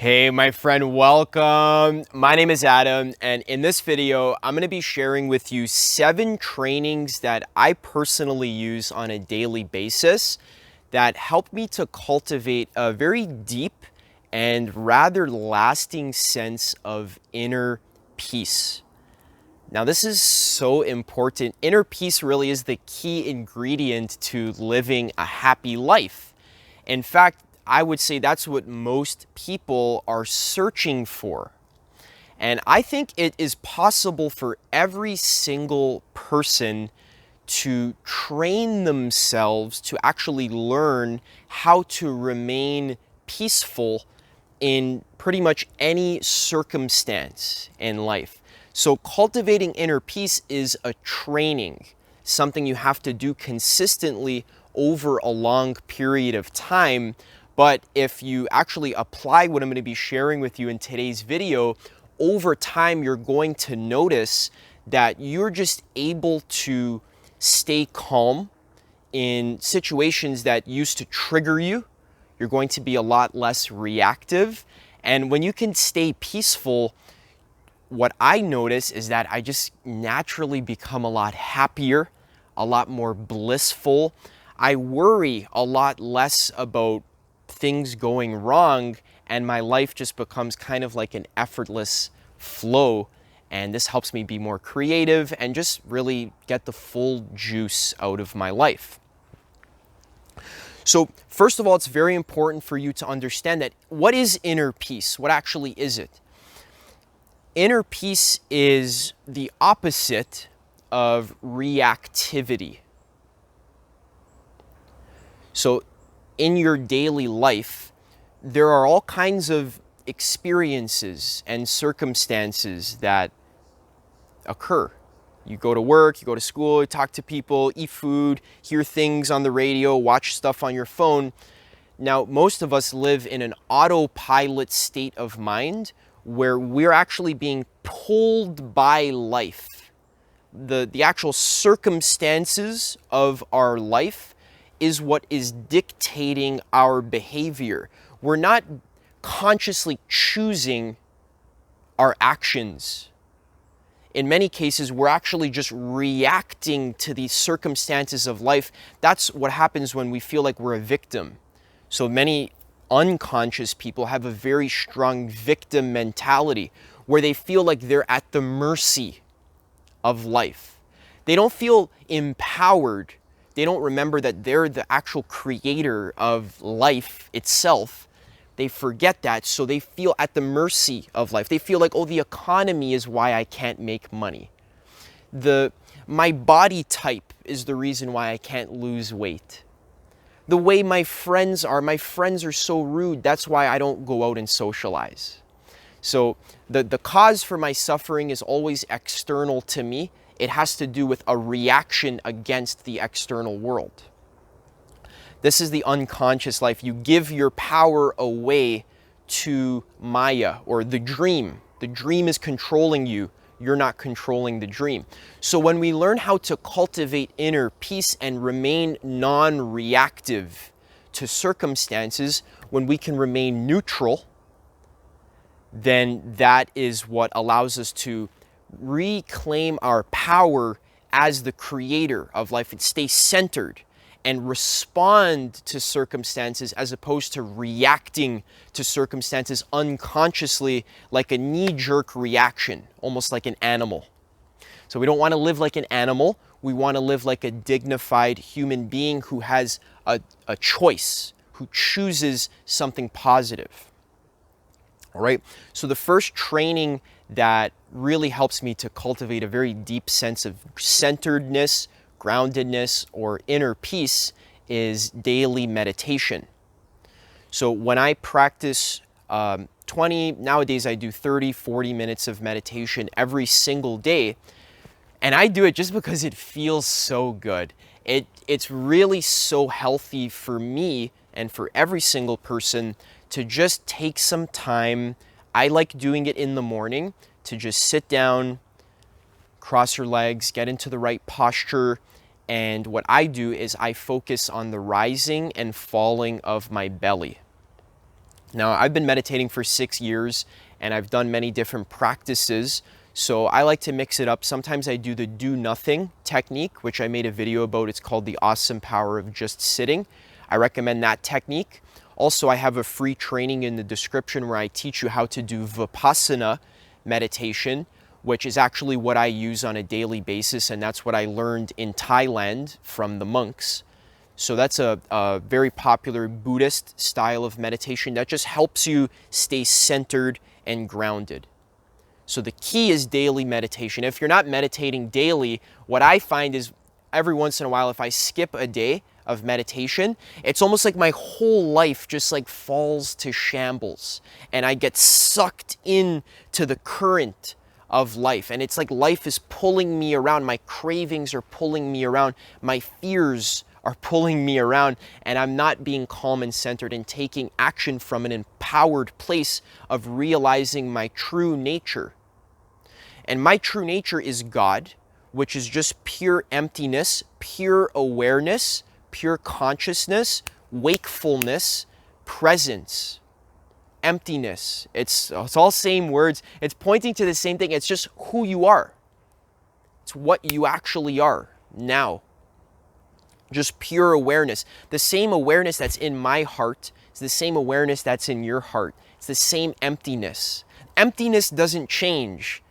Hey, my friend, welcome. My name is Adam, and in this video, I'm gonna be sharing with you 7 trainings that I personally use on a daily basis that help me to cultivate a very deep and rather lasting sense of inner peace. Now, this is so important. Inner peace really is the key ingredient to living a happy life. In fact, I would say that's what most people are searching for. And I think it is possible for every single person to train themselves to actually learn how to remain peaceful in pretty much any circumstance in life. So cultivating inner peace is a training, something you have to do consistently over a long period of time. But if you actually apply what I'm going to be sharing with you in today's video, over time you're going to notice that you're just able to stay calm in situations that used to trigger you. You're going to be a lot less reactive. And when you can stay peaceful, what I notice is that I just naturally become a lot happier, a lot more blissful. I worry a lot less about things going wrong, and my life just becomes kind of like an effortless flow. And this helps me be more creative and just really get the full juice out of my life. So first of all, it's very important for you to understand that what is inner peace? What actually is it? Inner peace is the opposite of reactivity. So in your daily life, there are all kinds of experiences and circumstances that occur. You go to work, you go to school, you talk to people, eat food, hear things on the radio, watch stuff on your phone. Now, most of us live in an autopilot state of mind where we're actually being pulled by life. The actual circumstances of our life is what is dictating our behavior. We're not consciously choosing our actions. In many cases, we're actually just reacting to these circumstances of life. That's what happens when we feel like we're a victim. So many unconscious people have a very strong victim mentality where they feel like they're at the mercy of life. They don't feel empowered. They don't remember that they're the actual creator of life itself. They forget that, so they feel at the mercy of life. They feel like, oh, the economy is why I can't make money. My body type is the reason why I can't lose weight. The way my friends are so rude, that's why I don't go out and socialize. So the cause for my suffering is always external to me. It has to do with a reaction against the external world. This is the unconscious life. You give your power away to Maya, or the dream. The dream is controlling you. You're not controlling the dream. So when we learn how to cultivate inner peace and remain non-reactive to circumstances, when we can remain neutral, then that is what allows us to reclaim our power as the creator of life and stay centered and respond to circumstances as opposed to reacting to circumstances unconsciously like a knee-jerk reaction, almost like an animal. So we don't want to live like an animal. We want to live like a dignified human being who has a choice, who chooses something positive. All right. So the first training that really helps me to cultivate a very deep sense of centeredness, groundedness, or inner peace is daily meditation. So when I practice 20, nowadays I do 30, 40 minutes of meditation every single day. And I do it just because it feels so good. It's really so healthy for me and for every single person to just take some time. I like doing it in the morning, to just sit down, cross your legs, get into the right posture. And what I do is I focus on the rising and falling of my belly. Now, I've been meditating for 6 years and I've done many different practices. So I like to mix it up. Sometimes I do the do nothing technique, which I made a video about. It's called the awesome power of just sitting. I recommend that technique. Also, I have a free training in the description where I teach you how to do Vipassana meditation, which is actually what I use on a daily basis. And that's what I learned in Thailand from the monks. So that's a very popular Buddhist style of meditation that just helps you stay centered and grounded. So the key is daily meditation. If you're not meditating daily, what I find is every once in a while, if I skip a day of meditation, it's almost like my whole life just like falls to shambles and I get sucked into the current of life. And it's like life is pulling me around. My cravings are pulling me around. My fears are pulling me around, and I'm not being calm and centered and taking action from an empowered place of realizing my true nature. And my true nature is God, which is just pure emptiness, pure awareness, pure consciousness, wakefulness, presence, emptiness. It's all same words. It's pointing to the same thing. It's just who you are. It's what you actually are now. Just pure awareness. The same awareness that's in my heart is the same awareness that's in your heart. It's the same emptiness. Emptiness doesn't change.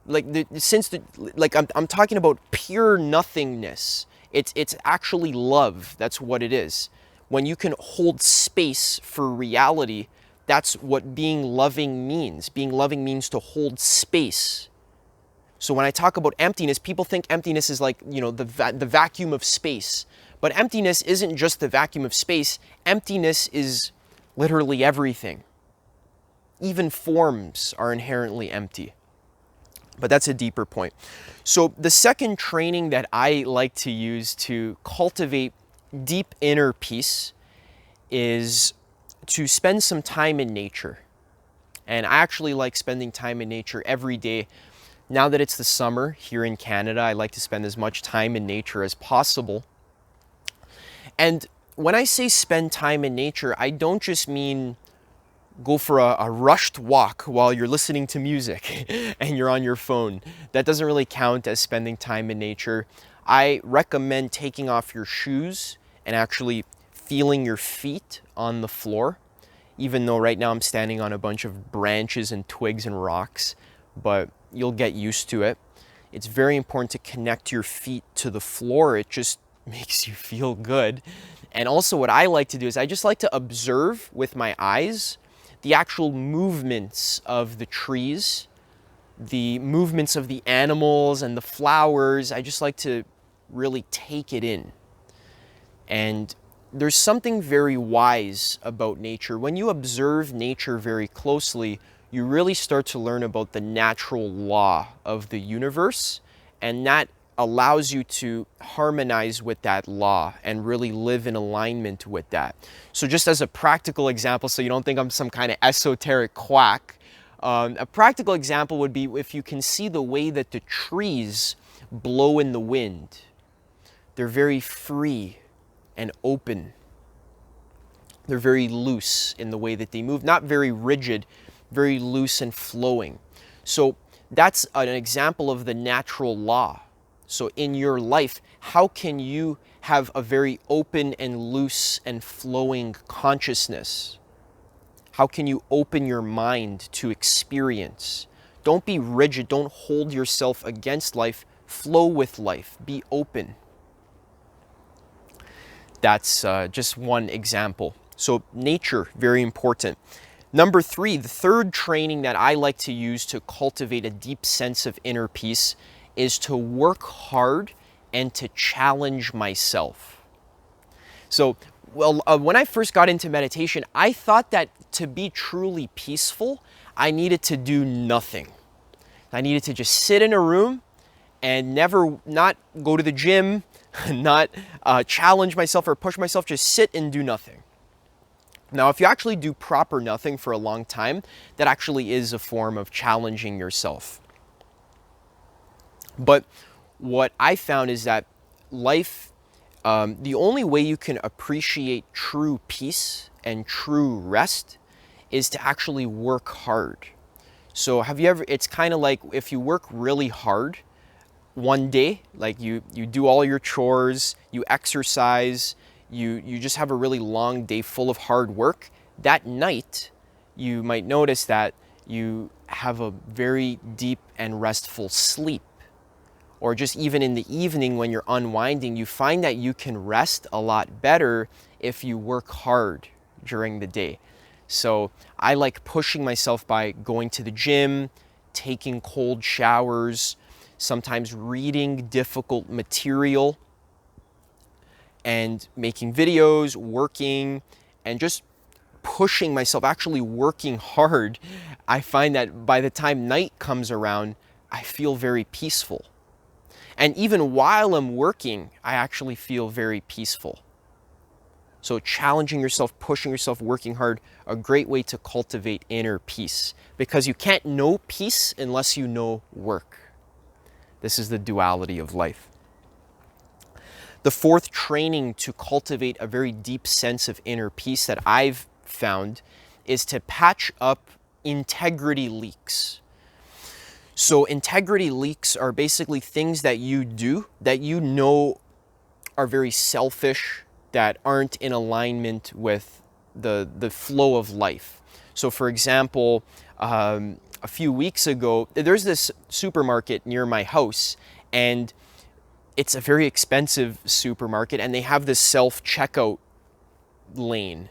I'm talking about pure nothingness. It's actually love. That's what it is. When you can hold space for reality, that's what being loving means. Being loving means to hold space. So when I talk about emptiness, people think emptiness is like, the vacuum of space. But emptiness isn't just the vacuum of space. Emptiness is literally everything. Even forms are inherently empty. But that's a deeper point. So the second training that I like to use to cultivate deep inner peace is to spend some time in nature. And I actually like spending time in nature every day. Now that it's the summer here in Canada, I like to spend as much time in nature as possible. And when I say spend time in nature, I don't just mean go for a rushed walk while you're listening to music and you're on your phone. That doesn't really count as spending time in nature. I recommend taking off your shoes and actually feeling your feet on the floor, even though right now I'm standing on a bunch of branches and twigs and rocks, but you'll get used to it. It's very important to connect your feet to the floor. It just makes you feel good. And also what I like to do is I just like to observe with my eyes the actual movements of the trees, the movements of the animals and the flowers. I just like to really take it in. And there's something very wise about nature. When you observe nature very closely, you really start to learn about the natural law of the universe, and that allows you to harmonize with that law and really live in alignment with that. So just as a practical example, so you don't think I'm some kind of esoteric quack, a practical example would be if you can see the way that the trees blow in the wind. They're very free and open. They're very loose in the way that they move, not very rigid, very loose and flowing. So that's an example of the natural law. So in your life, how can you have a very open and loose and flowing consciousness? How can you open your mind to experience? Don't be rigid. Don't hold yourself against life. Flow with life. Be open. That's just one example. So nature, very important. Number 3, the third training that I like to use to cultivate a deep sense of inner peace is to work hard and to challenge myself. So, when I first got into meditation, I thought that to be truly peaceful, I needed to do nothing. I needed to just sit in a room and not go to the gym, not challenge myself or push myself, just sit and do nothing. Now, if you actually do proper nothing for a long time, that actually is a form of challenging yourself. But what I found is that life, the only way you can appreciate true peace and true rest is to actually work hard. So have you ever, it's kind of like if you work really hard one day, like you do all your chores, you exercise, you just have a really long day full of hard work. That night, you might notice that you have a very deep and restful sleep. Or just even in the evening when you're unwinding, you find that you can rest a lot better if you work hard during the day. So I like pushing myself by going to the gym, taking cold showers, sometimes reading difficult material, and making videos, working, and just pushing myself, actually working hard. I find that by the time night comes around, I feel very peaceful. And even while I'm working, I actually feel very peaceful. So challenging yourself, pushing yourself, working hard, a great way to cultivate inner peace, because you can't know peace unless you know work. This is the duality of life. The fourth training to cultivate a very deep sense of inner peace that I've found is to patch up integrity leaks. So integrity leaks are basically things that you do that you know are very selfish, that aren't in alignment with the flow of life. So for example, a few weeks ago, there's this supermarket near my house, and it's a very expensive supermarket, and they have this self-checkout lane.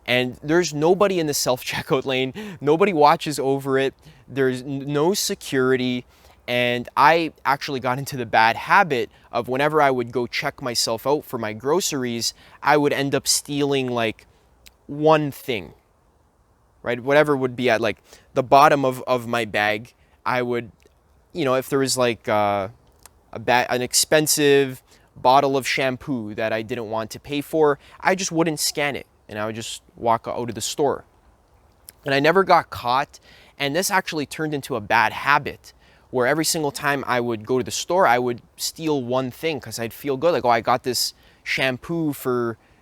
And there's nobody in the self-checkout lane. Nobody watches over it. There's no security. And I actually got into the bad habit of whenever I would go check myself out for my groceries, I would end up stealing like one thing, right? Whatever would be at like the bottom of my bag, I would, if there was like an expensive bottle of shampoo that I didn't want to pay for, I just wouldn't scan it, and I would just walk out of the store. And I never got caught, and this actually turned into a bad habit where every single time I would go to the store, I would steal one thing because I'd feel good. Like, oh, I got this shampoo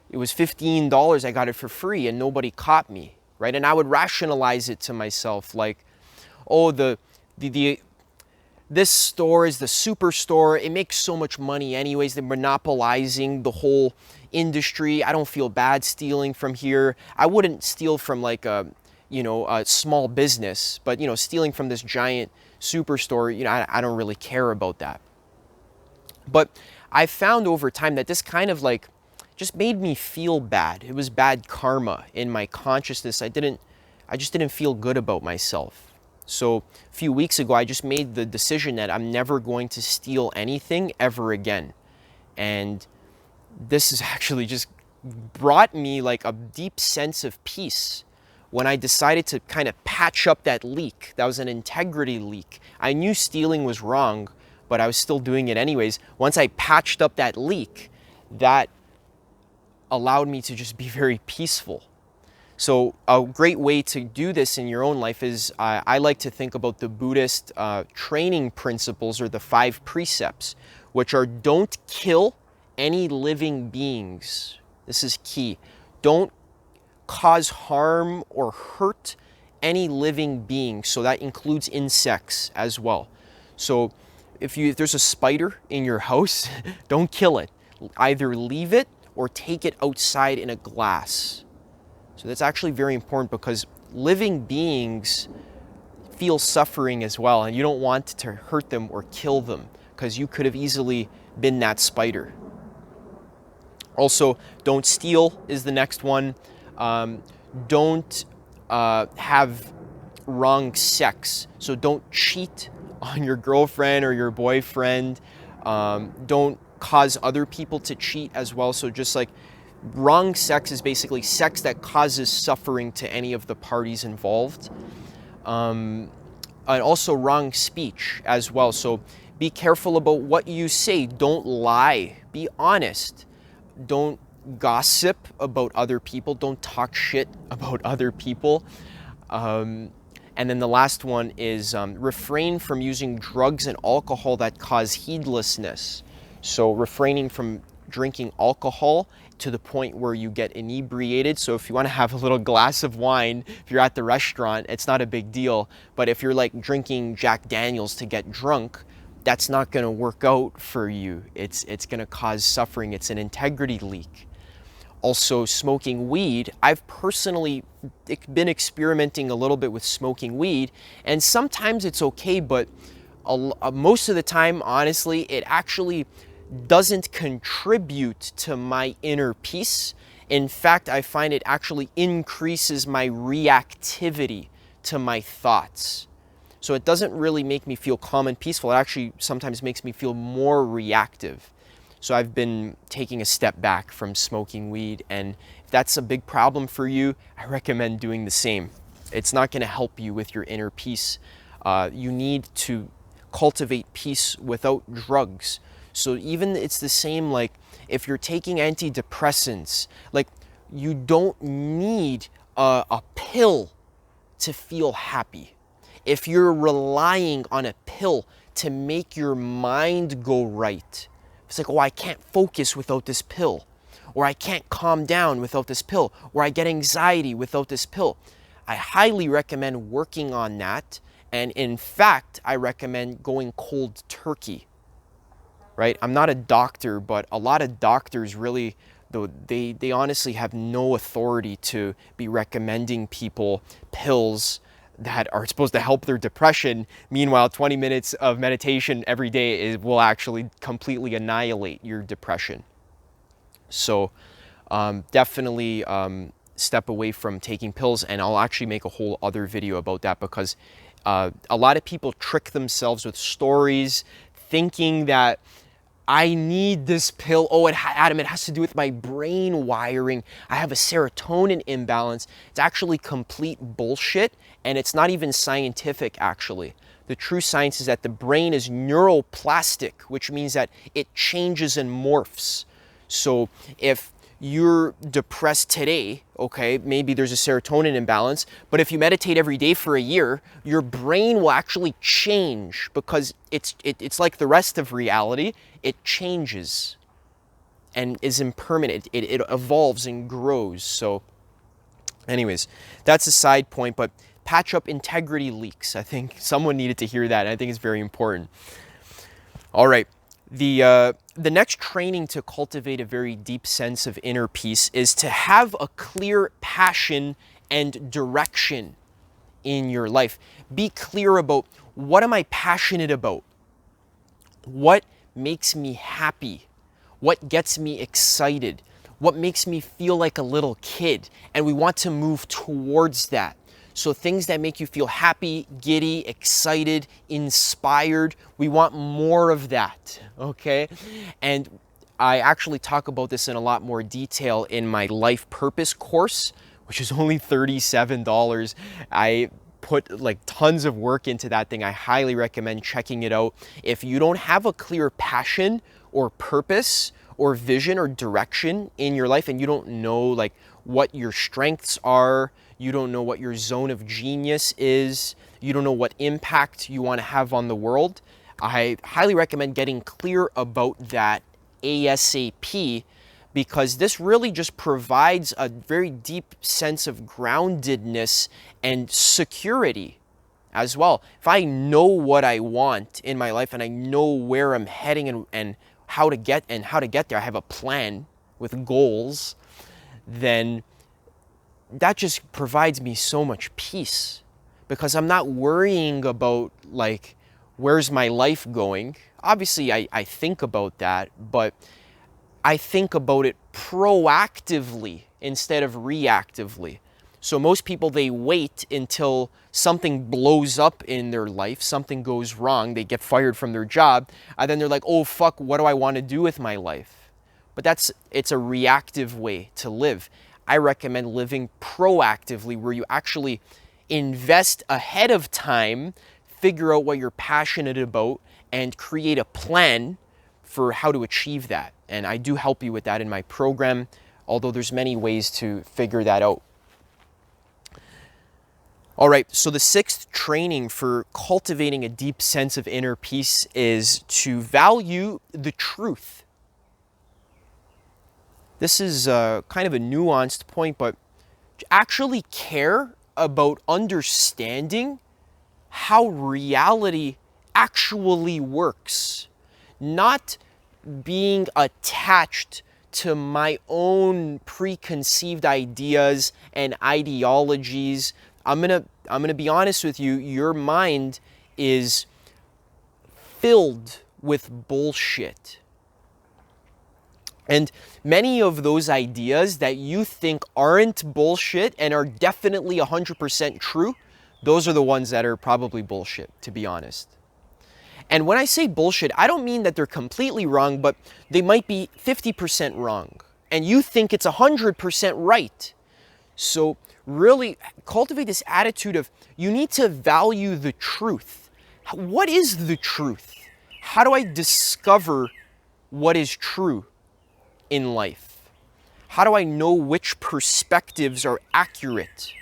it was $15, I got it for free, and nobody caught me, right? And I would rationalize it to myself like, oh, this store is the superstore. It makes so much money anyways. They're monopolizing the whole industry. I don't feel bad stealing from here. I wouldn't steal from like a small business, but stealing from this giant superstore, I don't really care about that. But I found over time that this kind of like just made me feel bad. It was bad karma in my consciousness. I just didn't feel good about myself. So a few weeks ago, I just made the decision that I'm never going to steal anything ever again. And this has actually just brought me like a deep sense of peace when I decided to kind of patch up that leak. That was an integrity leak. I knew stealing was wrong, but I was still doing it anyways. Once I patched up that leak, that allowed me to just be very peaceful. So a great way to do this in your own life is I like to think about the Buddhist training principles, or the 5 precepts, which are: don't kill any living beings. This is key. Don't cause harm or hurt any living being. So that includes insects as well. So if there's a spider in your house, don't kill it. Either leave it or take it outside in a glass. So that's actually very important, because living beings feel suffering as well, and you don't want to hurt them or kill them, because you could have easily been that spider. Also, don't steal is the next one. Don't have wrong sex. So don't cheat on your girlfriend or your boyfriend. Don't cause other people to cheat as well. So just like, wrong sex is basically sex that causes suffering to any of the parties involved. And also wrong speech as well. So be careful about what you say. Don't lie. Be honest. Don't gossip about other people. Don't talk shit about other people. And then the last one is refrain from using drugs and alcohol that cause heedlessness. So refraining from drinking alcohol to the point where you get inebriated. So if you want to have a little glass of wine, if you're at the restaurant, it's not a big deal. But if you're like drinking Jack Daniels to get drunk, that's not going to work out for you. It's going to cause suffering. It's an integrity leak. Also, smoking weed, I've personally been experimenting a little bit with smoking weed, and sometimes it's okay, but most of the time, honestly, it actually doesn't contribute to my inner peace. In fact, I find it actually increases my reactivity to my thoughts. So it doesn't really make me feel calm and peaceful. It actually sometimes makes me feel more reactive. So I've been taking a step back from smoking weed, and if that's a big problem for you, I recommend doing the same. It's not going to help you with your inner peace. You need to cultivate peace without drugs. So even it's the same, like if you're taking antidepressants, like you don't need a pill to feel happy. If you're relying on a pill to make your mind go right, it's like, oh, I can't focus without this pill, or I can't calm down without this pill, or I get anxiety without this pill. I highly recommend working on that. And in fact, I recommend going cold turkey, right? I'm not a doctor, but a lot of doctors really, though, they honestly have no authority to be recommending people pills that are supposed to help their depression. Meanwhile, 20 minutes of meditation every day will actually completely annihilate your depression. So definitely step away from taking pills, and I'll actually make a whole other video about that, because a lot of people trick themselves with stories thinking that I need this pill. Oh, Adam, it has to do with my brain wiring. I have a serotonin imbalance. It's actually complete bullshit, and it's not even scientific, actually. The true science is that the brain is neuroplastic, which means that it changes and morphs. So if you're depressed today, okay, maybe there's a serotonin imbalance, but if you meditate every day for a year, your brain will actually change, because it's like the rest of reality. It changes and is impermanent. It evolves and grows. So anyways, that's a side point, but patch up integrity leaks. I think someone needed to hear that, and I think it's very important. All right. The next training to cultivate a very deep sense of inner peace is to have a clear passion and direction in your life. Be clear about, what am I passionate about? What makes me happy? What gets me excited? What makes me feel like a little kid? And we want to move towards that. So things that make you feel happy, giddy, excited, inspired, we want more of that, okay? And I actually talk about this in a lot more detail in my life purpose course, which is only $37. I put like tons of work into that thing. I highly recommend checking it out. If you don't have a clear passion or purpose or vision or direction in your life, and you don't know like what your strengths are, you don't know what your zone of genius is, you don't know what impact you want to have on the world, I highly recommend getting clear about that ASAP, because this really just provides a very deep sense of groundedness and security as well. If I know what I want in my life, and I know where I'm heading, and how to get there, I have a plan with goals, then that just provides me so much peace, because I'm not worrying about like, where's my life going? Obviously, I think about that, but I think about it proactively instead of reactively. So most people, they wait until something blows up in their life, something goes wrong, they get fired from their job, and then they're like, oh fuck, what do I want to do with my life? But it's a reactive way to live. I recommend living proactively, where you actually invest ahead of time, figure out what you're passionate about, and create a plan for how to achieve that. And I do help you with that in my program, although there's many ways to figure that out. All right, so the sixth training for cultivating a deep sense of inner peace is to value the truth. This is kind of a nuanced point, but actually care about understanding how reality actually works, not being attached to my own preconceived ideas and ideologies. I'm gonna be honest with you, your mind is filled with bullshit. And many of those ideas that you think aren't bullshit and are definitely 100% true, those are the ones that are probably bullshit, to be honest. And when I say bullshit, I don't mean that they're completely wrong, but they might be 50% wrong. And you think it's 100% right. So really cultivate this attitude of you need to value the truth. What is the truth? How do I discover what is true in life? How do I know which perspectives are accurate?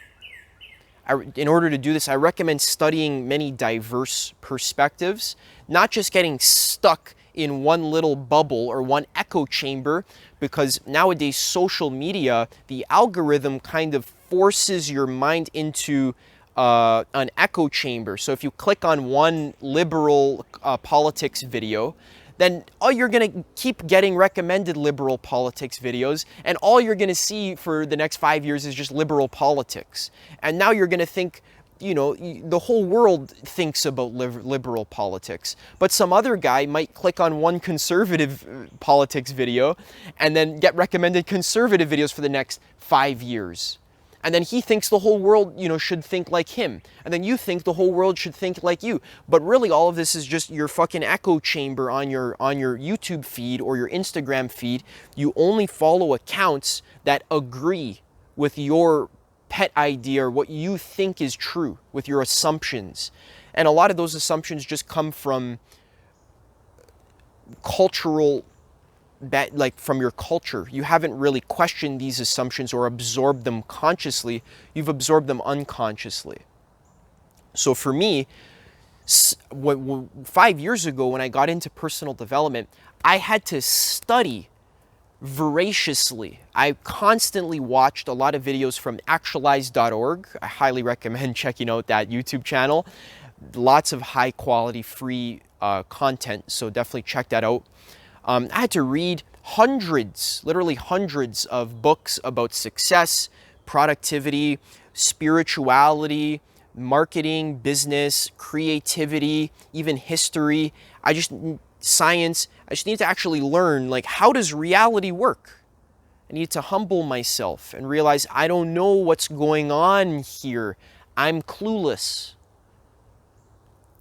In order to do this, I recommend studying many diverse perspectives, not just getting stuck in one little bubble or one echo chamber, because nowadays social media, the algorithm kind of forces your mind into an echo chamber. So if you click on one liberal politics video, then you're going to keep getting recommended liberal politics videos, and all you're going to see for the next 5 years is just liberal politics. And now you're going to think, the whole world thinks about liberal politics. But some other guy might click on one conservative politics video and then get recommended conservative videos for the next 5 years. And then he thinks the whole world, should think like him. And then you think the whole world should think like you. But really all of this is just your fucking echo chamber on your YouTube feed or your Instagram feed. You only follow accounts that agree with your pet idea or what you think is true, with your assumptions. And a lot of those assumptions just come from cultural, from your culture. You haven't really questioned these assumptions or absorbed them consciously. You've absorbed them unconsciously. So for me, 5 years ago when I got into personal development, I had to study voraciously. I constantly watched a lot of videos from actualize.org. I highly recommend checking out that YouTube channel. Lots of high quality free content, so definitely check that out. I had to read literally hundreds of books about success, productivity, spirituality, marketing, business, creativity, even history. Science. I just need to actually learn, how does reality work? I need to humble myself and realize I don't know what's going on here. I'm clueless.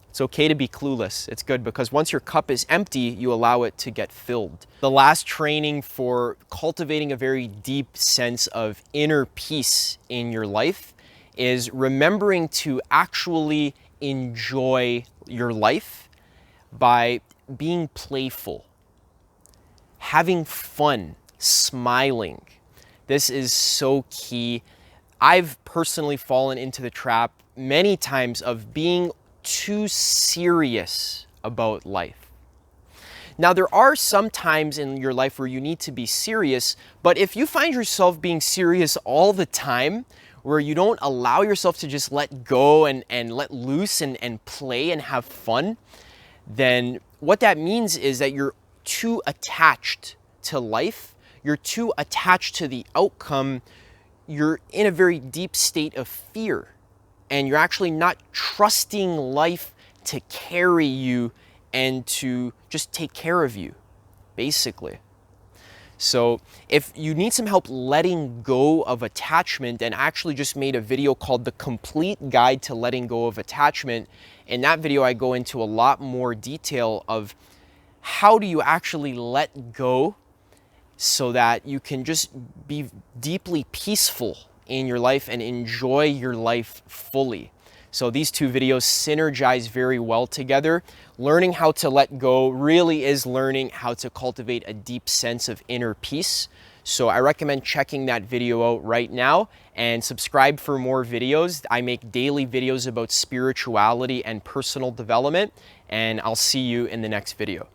It's okay to be clueless. It's good, because once your cup is empty, you allow it to get filled. The last training for cultivating a very deep sense of inner peace in your life is remembering to actually enjoy your life by being playful, having fun, smiling. This is so key. I've personally fallen into the trap many times of being too serious about life. Now, there are some times in your life where you need to be serious, but if you find yourself being serious all the time, where you don't allow yourself to just let go and let loose and play and have fun, then what that means is that you're too attached to life, you're too attached to the outcome, you're in a very deep state of fear, and you're actually not trusting life to carry you and to just take care of you, basically. So if you need some help letting go of attachment, and I actually just made a video called The Complete Guide to Letting Go of Attachment. In that video, I go into a lot more detail of how do you actually let go so that you can just be deeply peaceful in your life and enjoy your life fully. So these two videos synergize very well together. Learning how to let go really is learning how to cultivate a deep sense of inner peace. So I recommend checking that video out right now and subscribe for more videos. I make daily videos about spirituality and personal development, and I'll see you in the next video.